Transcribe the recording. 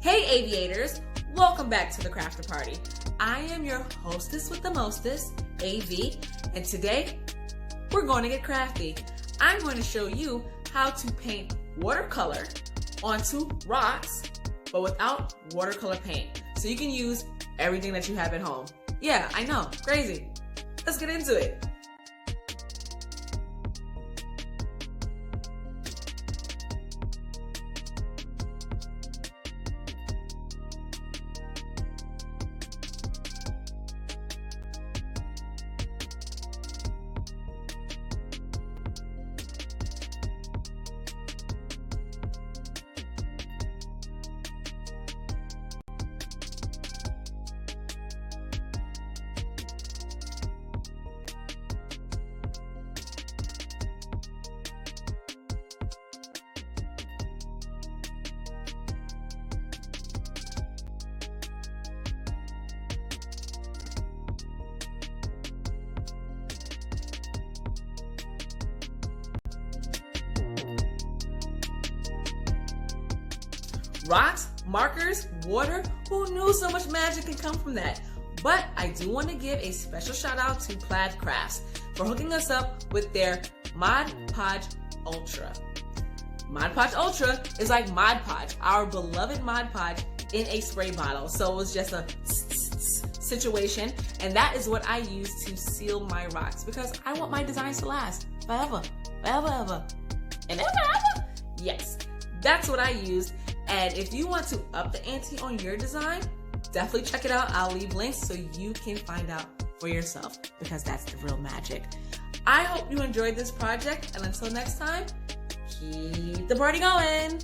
Hey aviators, welcome back to the Crafter Party. I am your hostess with the mostest, AV, and today we're going to get crafty. I'm going to show you how to paint watercolor onto rocks, but without watercolor paint. So you can use everything that you have at home. Yeah, I know, crazy. Let's get into it. Rocks, markers, water, who knew so much magic can come from that? But I do want to give a special shout out to Plaid Crafts for hooking us up with their Mod Podge Ultra. Mod Podge Ultra is like Mod Podge, our beloved Mod Podge in a spray bottle. So it was just a situation, and that is what I use to seal my rocks because I want my designs to last forever, ever, and ever. Yes, that's what I used. And if you want to up the ante on your design, definitely check it out. I'll leave links so you can find out for yourself because that's the real magic. I hope you enjoyed this project, and until next time, keep the party going.